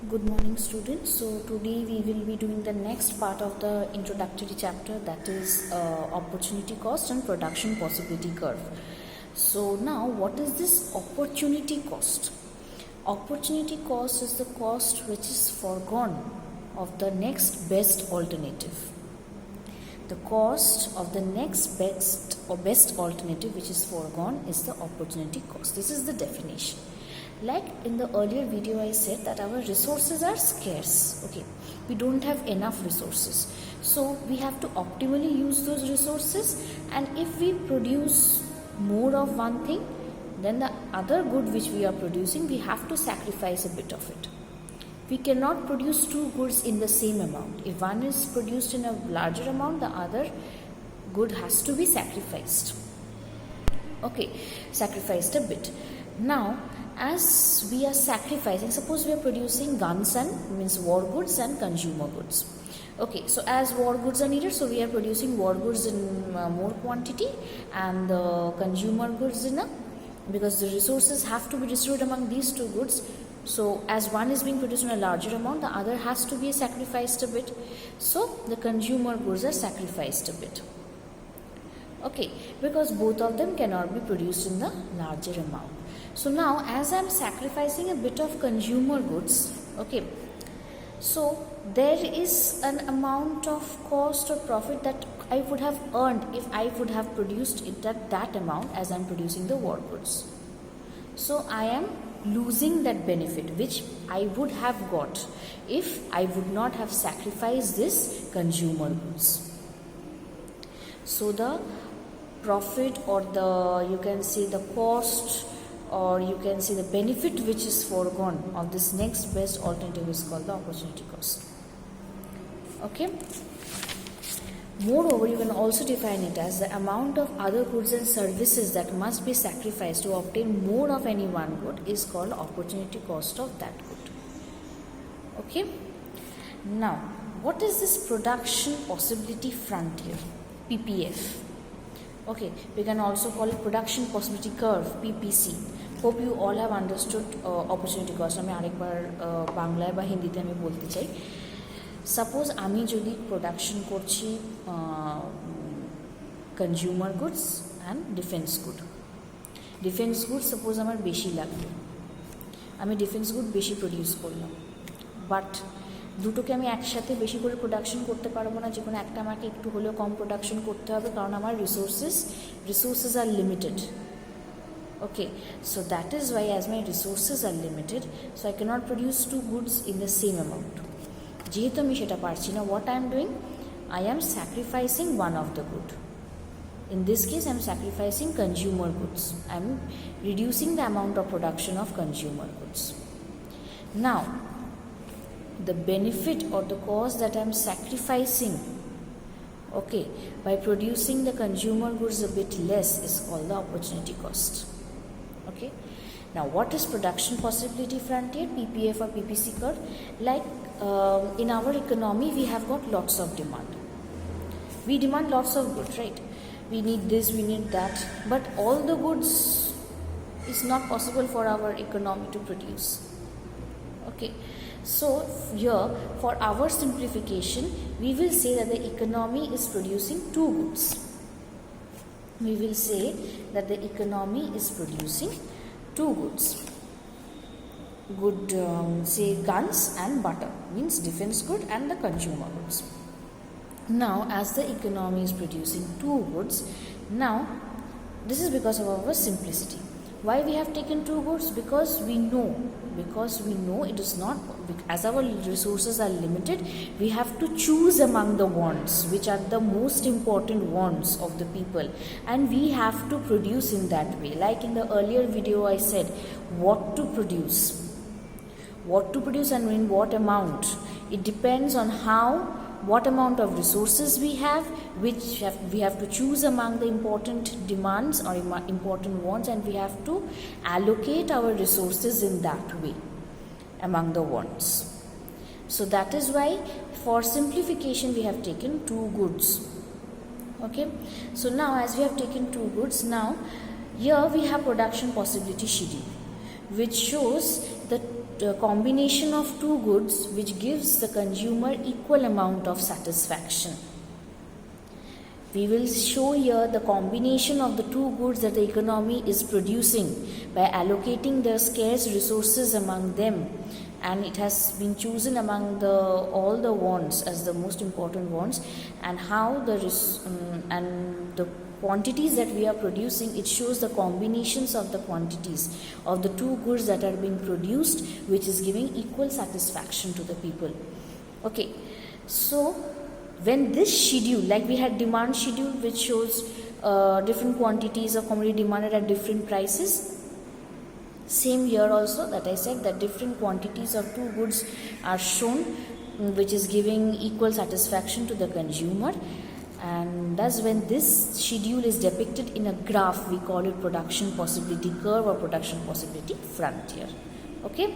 Good morning, students. So today we will be doing the next part of the introductory chapter, that is opportunity cost and production possibility curve. So now what is this opportunity cost? Opportunity cost is the cost which is foregone of the next best alternative. The cost of the next best or best alternative which is foregone is the opportunity cost. This is the definition. Like in the earlier video I said that our resources are scarce. Okay, we don't have enough resources, so we have to optimally use those resources, and if we produce more of one thing, then the other good which we are producing, we have to sacrifice a bit of it. We cannot produce two goods in the same amount. If one is produced in a larger amount, the other good has to be sacrificed. Okay, sacrificed a bit. Now as we are sacrificing, suppose we are producing guns and means war goods and consumer goods. Okay, so as war goods are needed, so we are producing war goods in more quantity, and the consumer goods in a, because the resources have to be distributed among these two goods. So as one is being produced in a larger amount, the other has to be sacrificed a bit. So the consumer goods are sacrificed a bit. Okay, because both of them cannot be produced in the larger amount. So now as I am sacrificing a bit of consumer goods, okay, so there is an amount of cost or profit that I would have earned if I would have produced it at that amount as I am producing the war goods. So I am losing that benefit which I would have got if I would not have sacrificed this consumer goods. So the profit, or the, you can say the cost, or you can say the benefit which is foregone of this next best alternative is called the opportunity cost. Okay. Moreover, you can also define it as the amount of other goods and services that must be sacrificed to obtain more of any one good is called opportunity cost of that good. Okay. Now, what is this production possibility frontier, PPF? Okay, we can also call it production possibility curve, PPC. Hope you all have understood opportunity cost. আমি আরেকবার বাংলায় বা হিন্দিতে আমি বলতে চাই। Suppose আমি যদি প্রোডাকশন করছি consumer goods and defence good. Defence good suppose আমার বেশি লাগবে, আমি ডিফেন্স গুড বেশি প্রডিউস করলাম, বাট দুটোকে আমি একসাথে বেশি করে প্রোডাকশন করতে পারবো না, যে কোনো একটা আমাকে একটু হলেও কম প্রোডাকশন করতে হবে, কারণ আমার রিসোর্সেস আর limited. Okay, so that is why as my resources are limited, so I cannot produce two goods in the same amount. যেহেতু আমি সেটা পারছি না, what I am doing, I am sacrificing one of the good. In this case I am sacrificing consumer goods. I am reducing the amount of production of consumer goods. Now the benefit or the cost that I am sacrificing, okay, by producing the consumer goods a bit less is called the opportunity cost. Okay, now what is production possibility frontier, PPF or PPC curve? Like in our economy we have got lots of demand. We demand lots of goods, right? We need this, we need that, but all the goods is not possible for our economy to produce. Okay, so here for our simplification we will say that the economy is producing two goods. We will say that the economy is producing two goods. Good, say guns and butter, means defense good and the consumer goods. Now as the economy is producing two goods, now this is because of our simplicity. Why we have taken two goods? Because we know it is not, as our resources are limited, we have to choose among the wants which are the most important wants of the people, and we have to produce in that way. Like in the earlier video I said what to produce and in what amount. It depends on what amount of resources we have, we have to choose among the important demands or important wants, and we have to allocate our resources in that way among the wants. So that is why for simplification we have taken two goods. Okay, so now as we have taken two goods, now here we have production possibility schedule, which shows the combination of two goods which gives the consumer equal amount of satisfaction. We will show here the combination of the two goods that the economy is producing by allocating the scarce resources among them, and it has been chosen among all the wants as the most important wants, and how and the quantities that we are producing, it shows the combinations of the quantities of the two goods that are being produced, which is giving equal satisfaction to the people. Okay, so when this schedule, like we had demand schedule which shows different quantities of commodity demanded at different prices, same here also that I said that different quantities of two goods are shown, which is giving equal satisfaction to the consumer. And thus when this schedule is depicted in a graph, we call it production possibility curve or production possibility frontier. Okay.